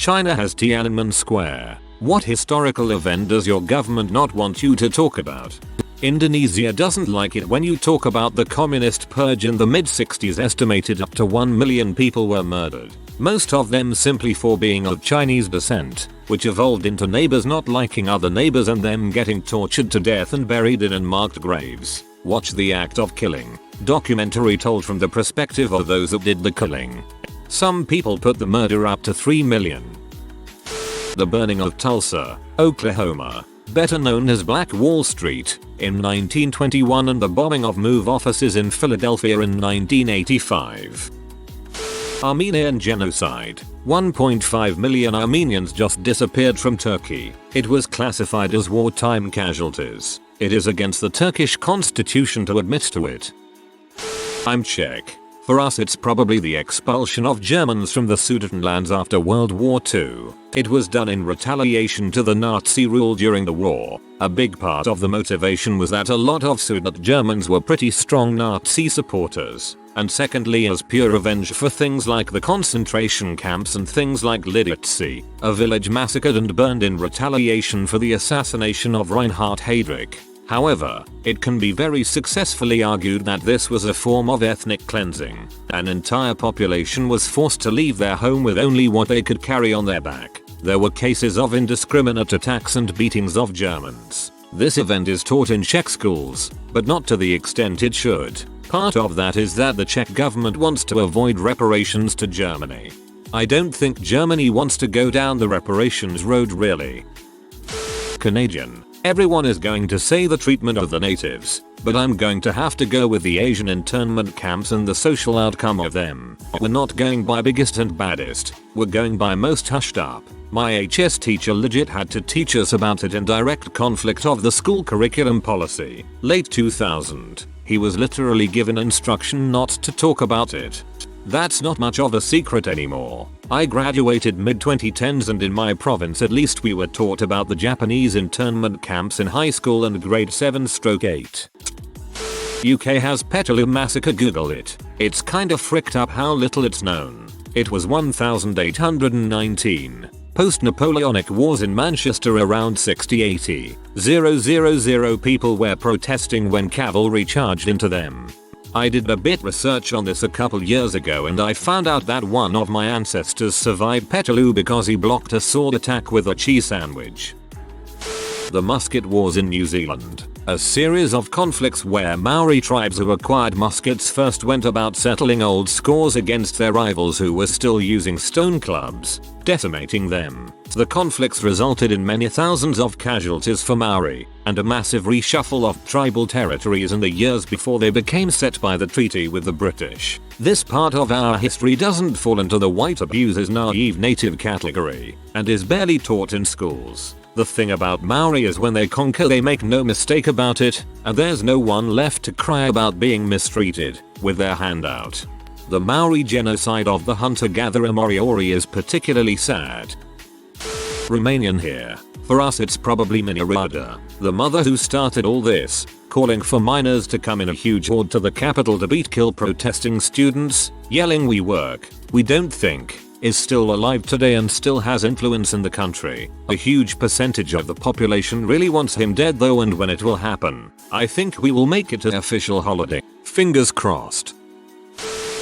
China has Tiananmen Square. What historical event does your government not want you to talk about? Indonesia doesn't like it when you talk about the communist purge in the mid-60s. Estimated up to 1 million people were murdered, most of them simply for being of Chinese descent, which evolved into neighbors not liking other neighbors and them getting tortured to death and buried in unmarked graves. Watch The Act of Killing, documentary told from the perspective of those who did the killing. Some people put the murder up to 3 million. The burning of Tulsa, Oklahoma, better known as Black Wall Street, in 1921, and the bombing of MOVE offices in Philadelphia in 1985. Armenian genocide. 1.5 million Armenians just disappeared from Turkey. It was classified as wartime casualties. It is against the Turkish constitution to admit to it. I'm Czech. For us it's probably the expulsion of Germans from the Sudetenlands after World War II. It was done in retaliation to the Nazi rule during the war. A big part of the motivation was that a lot of Sudet Germans were pretty strong Nazi supporters. And secondly, as pure revenge for things like the concentration camps and things like Lidice, a village massacred and burned in retaliation for the assassination of Reinhard Heydrich. However, it can be very successfully argued that this was a form of ethnic cleansing. An entire population was forced to leave their home with only what they could carry on their back. There were cases of indiscriminate attacks and beatings of Germans. This event is taught in Czech schools, but not to the extent it should. Part of that is that the Czech government wants to avoid reparations to Germany. I don't think Germany wants to go down the reparations road really. Canadian. Everyone is going to say the treatment of the natives, but I'm going to have to go with the Asian internment camps and the social outcome of them. We're not going by biggest and baddest, we're going by most hushed up. My HS teacher legit had to teach us about it in direct conflict of the school curriculum policy. Late 2000, he was literally given instruction not to talk about it. That's not much of a secret anymore. I graduated mid-2010s and in my province at least we were taught about the Japanese internment camps in high school and grade 7/8. UK has Peterloo massacre. Google it. It's kinda fricked up how little it's known. It was 1819. Post-Napoleonic wars in Manchester around 60-80. 000 people were protesting when cavalry charged into them. I did a bit research on this a couple years ago and I found out that one of my ancestors survived Peterloo because he blocked a sword attack with a cheese sandwich. The Musket Wars in New Zealand. A series of conflicts where Maori tribes who acquired muskets first went about settling old scores against their rivals who were still using stone clubs, decimating them. The conflicts resulted in many thousands of casualties for Maori, and a massive reshuffle of tribal territories in the years before they became set by the treaty with the British. This part of our history doesn't fall into the white abuses naive native category, and is barely taught in schools. The thing about Maori is when they conquer they make no mistake about it, and there's no one left to cry about being mistreated, with their hand out. The Maori genocide of the hunter-gatherer Moriori is particularly sad. Romanian here. For us it's probably Minirada, the mother who started all this, calling for miners to come in a huge horde to the capital to kill protesting students, yelling "We work, we don't think," is still alive today and still has influence in the country. A huge percentage of the population really wants him dead though, and when it will happen, I think we will make it an official holiday. Fingers crossed.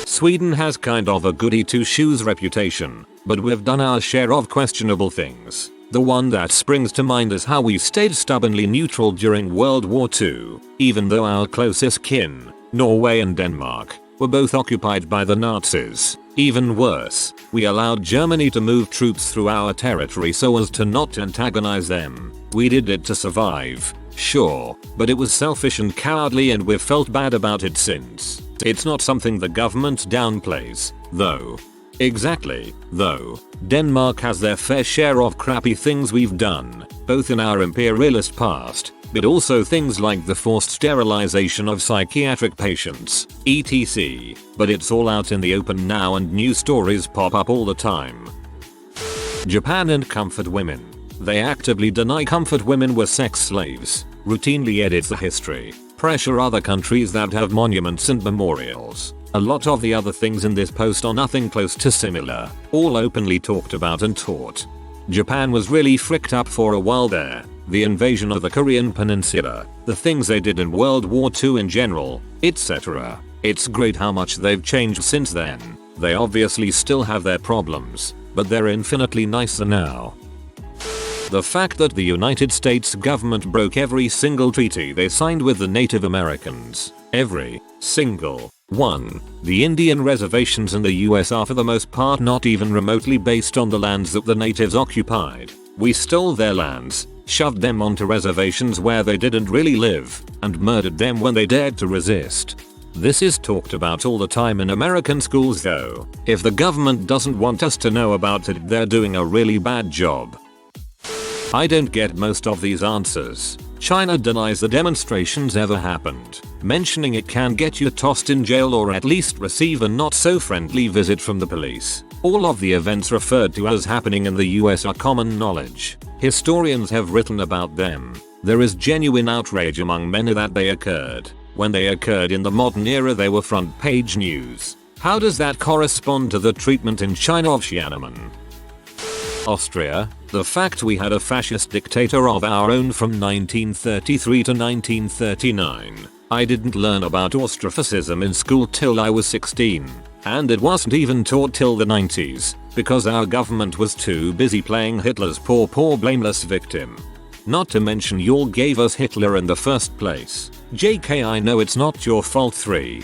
Sweden has kind of a goody two shoes reputation, but we've done our share of questionable things. The one that springs to mind is how we stayed stubbornly neutral during World War II, even though our closest kin, Norway and Denmark, were both occupied by the Nazis. Even worse, we allowed Germany to move troops through our territory so as to not antagonize them. We did it to survive, sure, but it was selfish and cowardly and we've felt bad about it since. It's not something the government downplays, though. Exactly, though. Denmark has their fair share of crappy things we've done, both in our imperialist past, but also things like the forced sterilization of psychiatric patients, etc. But it's all out in the open now and new stories pop up all the time. Japan and comfort women. They actively deny comfort women were sex slaves, routinely edit the history, pressure other countries that have monuments and memorials, A lot of the other things in this post are nothing close to similar, all openly talked about and taught. Japan was really fricked up for a while there. The invasion of the Korean peninsula, the things they did in World War II in general, etc. It's great how much they've changed since then. They obviously still have their problems, but they're infinitely nicer now. The fact that the United States government broke every single treaty they signed with the Native Americans, every single one. The Indian reservations in the US are for the most part not even remotely based on the lands that the natives occupied. We stole their lands, shoved them onto reservations where they didn't really live, and murdered them when they dared to resist. This is talked about all the time in American schools though. If the government doesn't want us to know about it, they're doing a really bad job. I don't get most of these answers. China denies the demonstrations ever happened, mentioning it can get you tossed in jail or at least receive a not so friendly visit from the police. All of the events referred to as happening in the US are common knowledge. Historians have written about them. There is genuine outrage among many that they occurred. When they occurred in the modern era, they were front page news. How does that correspond to the treatment in China of Tiananmen? Austria, the fact we had a fascist dictator of our own from 1933 to 1939. I didn't learn about Austrofascism in school till I was 16, and it wasn't even taught till the 90s, because our government was too busy playing Hitler's poor blameless victim. Not to mention you all gave us Hitler in the first place. JK, I know it's not your fault. 3.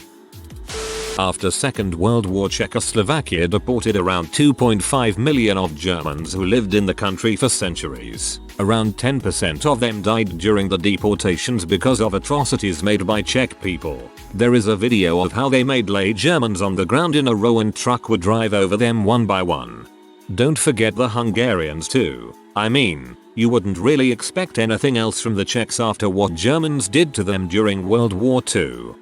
After Second World War, Czechoslovakia deported around 2.5 million of Germans who lived in the country for centuries. Around 10% of them died during the deportations because of atrocities made by Czech people. There is a video of how they made lay Germans on the ground in a row and truck would drive over them one by one. Don't forget the Hungarians too. I mean, you wouldn't really expect anything else from the Czechs after what Germans did to them during World War II.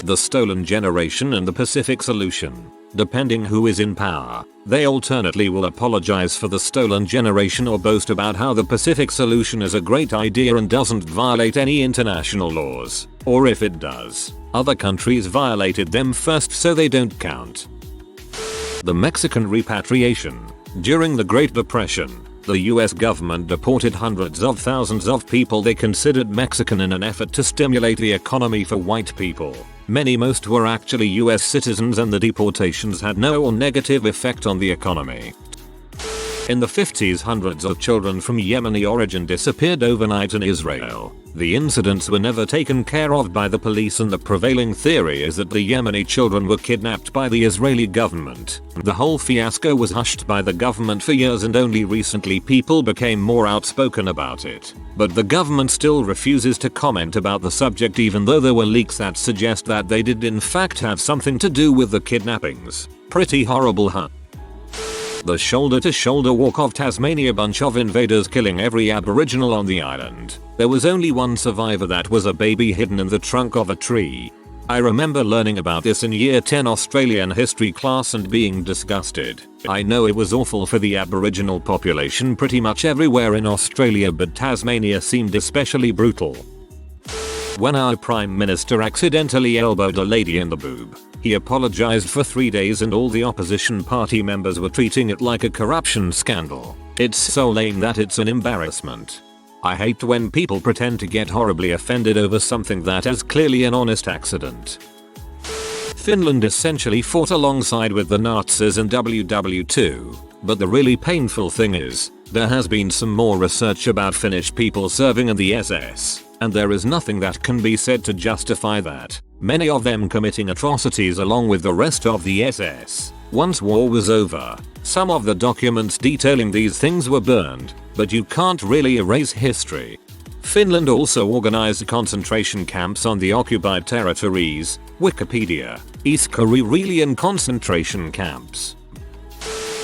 The stolen generation and the Pacific solution. Depending who is in power, they alternately will apologize for the stolen generation or boast about how the Pacific solution is a great idea and doesn't violate any international laws. Or if it does, other countries violated them first so they don't count. The Mexican repatriation. During the Great Depression, the US government deported hundreds of thousands of people they considered Mexican in an effort to stimulate the economy for white people. Most were actually US citizens and the deportations had no or negative effect on the economy. In the 50s, hundreds of children from Yemeni origin disappeared overnight in Israel. The incidents were never taken care of by the police, and the prevailing theory is that the Yemeni children were kidnapped by the Israeli government. The whole fiasco was hushed by the government for years and only recently people became more outspoken about it. But the government still refuses to comment about the subject even though there were leaks that suggest that they did in fact have something to do with the kidnappings. Pretty horrible, huh? The shoulder-to-shoulder walk of Tasmania, bunch of invaders killing every Aboriginal on the island. There was only one survivor, that was a baby hidden in the trunk of a tree. I remember learning about this in year 10 Australian history class and being disgusted. I know it was awful for the Aboriginal population pretty much everywhere in Australia, but Tasmania seemed especially brutal. When our Prime Minister accidentally elbowed a lady in the boob, he apologized for 3 days and all the opposition party members were treating it like a corruption scandal. It's so lame that it's an embarrassment. I hate when people pretend to get horribly offended over something that is clearly an honest accident. Finland essentially fought alongside with the Nazis in WWII, but the really painful thing is, there has been some more research about Finnish people serving in the SS, and there is nothing that can be said to justify that. Many of them committing atrocities along with the rest of the SS. Once war was over, some of the documents detailing these things were burned, but you can't really erase history. Finland also organized concentration camps on the occupied territories. Wikipedia. East Karelian concentration camps.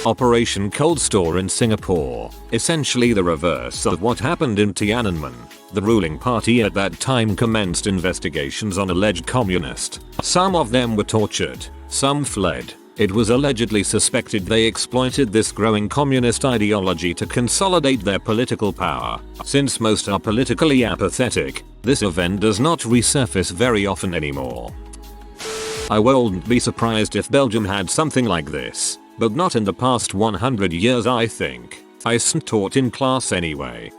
Operation Cold Store in Singapore. Essentially the reverse of what happened in Tiananmen. The ruling party at that time commenced investigations on alleged communists. Some of them were tortured, some fled. It was allegedly suspected they exploited this growing communist ideology to consolidate their political power. Since most are politically apathetic, this event does not resurface very often anymore. I wouldn't be surprised if Belgium had something like this, but not in the past 100 years I think. I isn't taught in class anyway.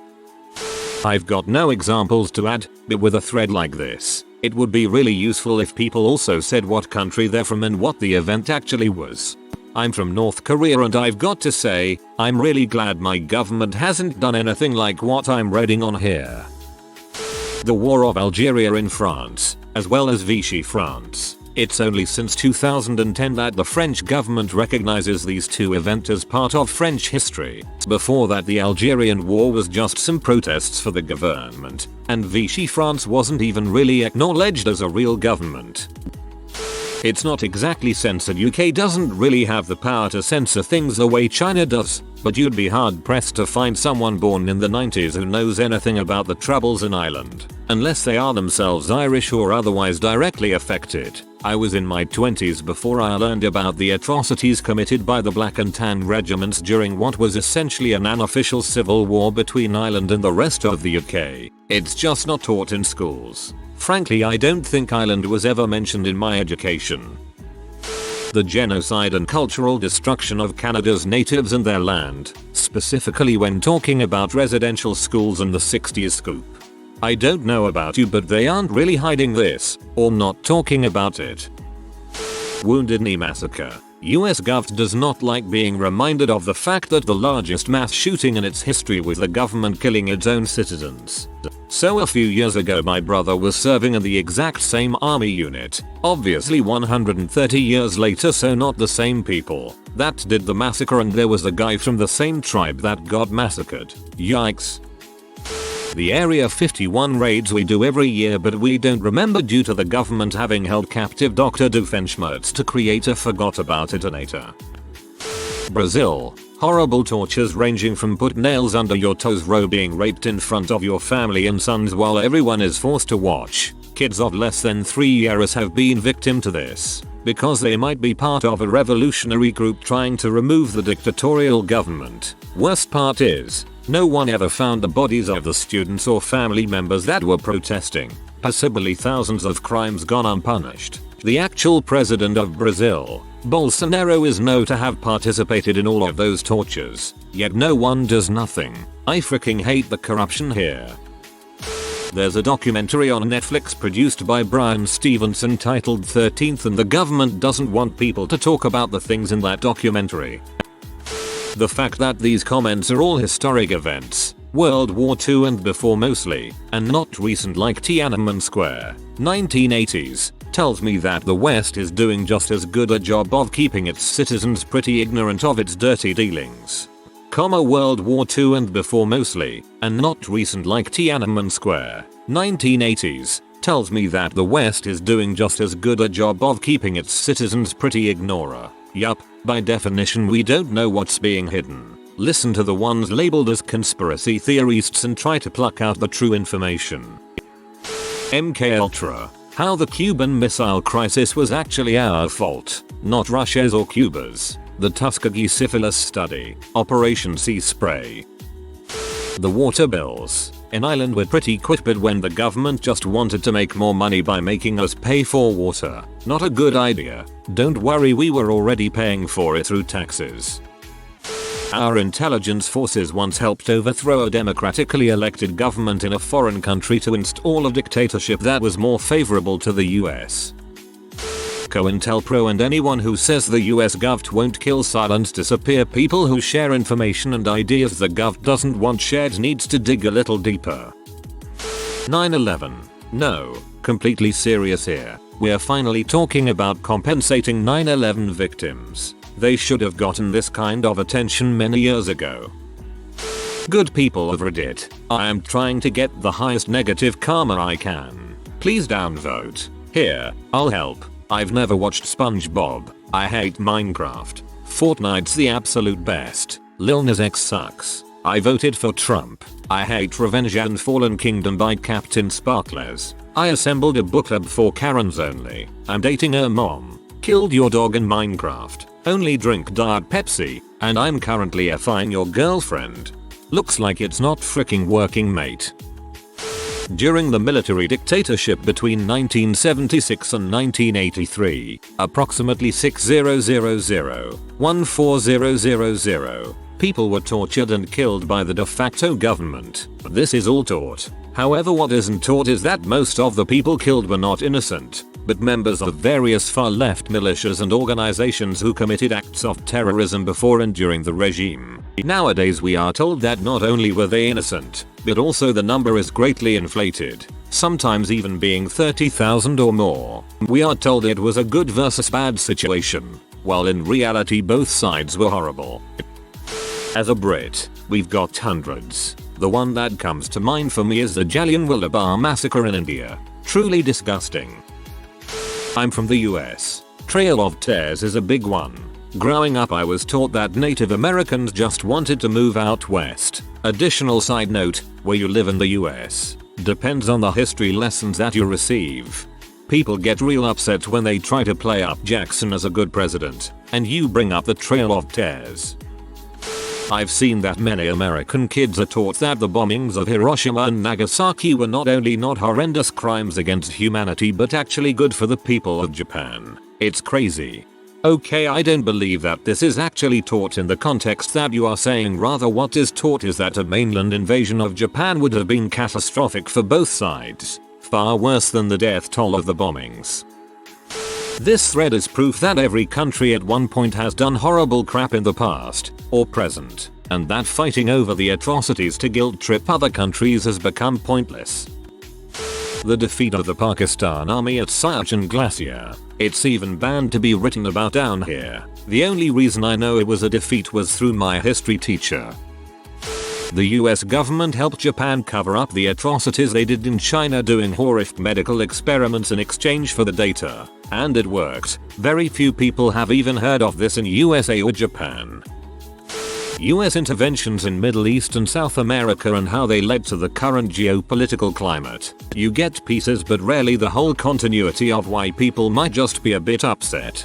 I've got no examples to add, but with a thread like this, it would be really useful if people also said what country they're from and what the event actually was. I'm from North Korea and I've got to say, I'm really glad my government hasn't done anything like what I'm reading on here. The War of Algeria in France, as well as Vichy France. It's only since 2010 that the French government recognizes these two events as part of French history. Before that, the Algerian War was just some protests for the government, and Vichy France wasn't even really acknowledged as a real government. It's not exactly censored. UK doesn't really have the power to censor things the way China does, but you'd be hard pressed to find someone born in the 90s who knows anything about the troubles in Ireland, unless they are themselves Irish or otherwise directly affected. I was in my 20s before I learned about the atrocities committed by the Black and Tan regiments during what was essentially an unofficial civil war between Ireland and the rest of the UK. It's just not taught in schools. Frankly, I don't think Ireland was ever mentioned in my education. The genocide and cultural destruction of Canada's natives and their land, specifically when talking about residential schools and the 60s scoop. I don't know about you, but they aren't really hiding this, or not talking about it. Wounded Knee Massacre. US Gov does not like being reminded of the fact that the largest mass shooting in its history was the government killing its own citizens. So a few years ago my brother was serving in the exact same army unit, obviously 130 years later, so not the same people, that did the massacre, and there was a guy from the same tribe that got massacred. Yikes. The Area 51 raids we do every year, but we don't remember due to the government having held captive Dr. Doofenshmirtz to create a forgot about detonator. Brazil. Horrible tortures ranging from put nails under your toes row being raped in front of your family and sons while everyone is forced to watch. Kids of less than 3 years have been victim to this, because they might be part of a revolutionary group trying to remove the dictatorial government. Worst part is, no one ever found the bodies of the students or family members that were protesting. Possibly thousands of crimes gone unpunished. The actual president of Brazil, Bolsonaro, is known to have participated in all of those tortures, yet no one does nothing. I freaking hate the corruption here. There's a documentary on Netflix produced by Brian Stevenson titled 13th, and the government doesn't want people to talk about the things in that documentary. The fact that these comments are all historic events, World War II and before mostly, and not recent like Tiananmen Square, 1980s, tells me that the West is doing just as good a job of keeping its citizens pretty ignorant of its dirty dealings. World War II and before mostly, and not recent like Tiananmen Square, 1980s, tells me that the West is doing just as good a job of keeping its citizens pretty ignorant. Yup, by definition we don't know what's being hidden. Listen to the ones labeled as conspiracy theorists and try to pluck out the true information. MKUltra. How the Cuban Missile Crisis was actually our fault, not Russia's or Cuba's. The Tuskegee Syphilis Study, Operation Sea Spray. The water bills. In Ireland we're pretty quick, when the government just wanted to make more money by making us pay for water. Not a good idea. Don't worry, we were already paying for it through taxes. Our intelligence forces once helped overthrow a democratically elected government in a foreign country to install a dictatorship that was more favorable to the US. COINTELPRO and anyone who says the US Gov won't kill silent disappear people who share information and ideas the Gov doesn't want shared needs to dig a little deeper. 9/11. No, completely serious here. We're finally talking about compensating 9/11 victims. They should have gotten this kind of attention many years ago. Good people of Reddit, I am trying to get the highest negative karma I can. Please downvote. Here, I'll help. I've never watched SpongeBob. I hate Minecraft. Fortnite's the absolute best. Lil Nas X sucks. I voted for Trump. I hate Revenge and Fallen Kingdom by Captain Sparklers. I assembled a book club for Karens only. I'm dating her mom. Killed your dog in Minecraft. Only drink Diet Pepsi. And I'm currently F-ing your girlfriend. Looks like it's not freaking working, mate. During the military dictatorship between 1976 and 1983, approximately 6,000,140,000 people were tortured and killed by the de facto government. This is all taught. However, what isn't taught is that most of the people killed were not innocent, but members of various far-left militias and organizations who committed acts of terrorism before and during the regime. Nowadays we are told that not only were they innocent, but also the number is greatly inflated, sometimes even being 30,000 or more. We are told it was a good versus bad situation, while in reality both sides were horrible. As a Brit, we've got hundreds. The one that comes to mind for me is the Jallianwala Bagh massacre in India. Truly disgusting. I'm from the US. Trail of Tears is a big one. Growing up I was taught that Native Americans just wanted to move out west. Additional side note, where you live in the US depends on the history lessons that you receive. People get real upset when they try to play up Jackson as a good president, and you bring up the Trail of Tears. I've seen that many American kids are taught that the bombings of Hiroshima and Nagasaki were not only not horrendous crimes against humanity but actually good for the people of Japan. It's crazy. Okay, I don't believe that this is actually taught in the context that you are saying. Rather, what is taught is that a mainland invasion of Japan would have been catastrophic for both sides, far worse than the death toll of the bombings. This thread is proof that every country at one point has done horrible crap in the past, or present, and that fighting over the atrocities to guilt trip other countries has become pointless. The defeat of the Pakistan army at Siachen Glacier. It's even banned to be written about down here. The only reason I know it was a defeat was through my history teacher. The US government helped Japan cover up the atrocities they did in China, doing horrific medical experiments in exchange for the data. And it worked. Very few people have even heard of this in USA or Japan. US interventions in Middle East and South America and how they led to the current geopolitical climate. You get pieces but rarely the whole continuity of why people might just be a bit upset.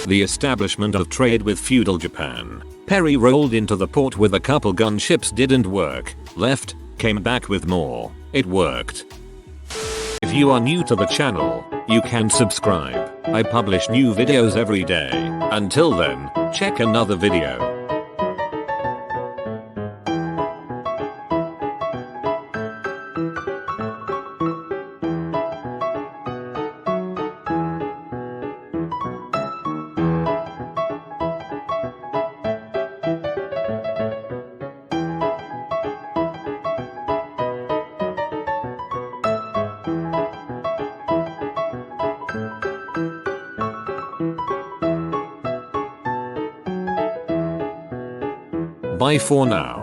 The establishment of trade with feudal Japan. Perry rolled into the port with a couple gunships, didn't work, left, came back with more. It worked. If you are new to the channel, you can subscribe. I publish new videos every day. Until then, check another video. Bye for now.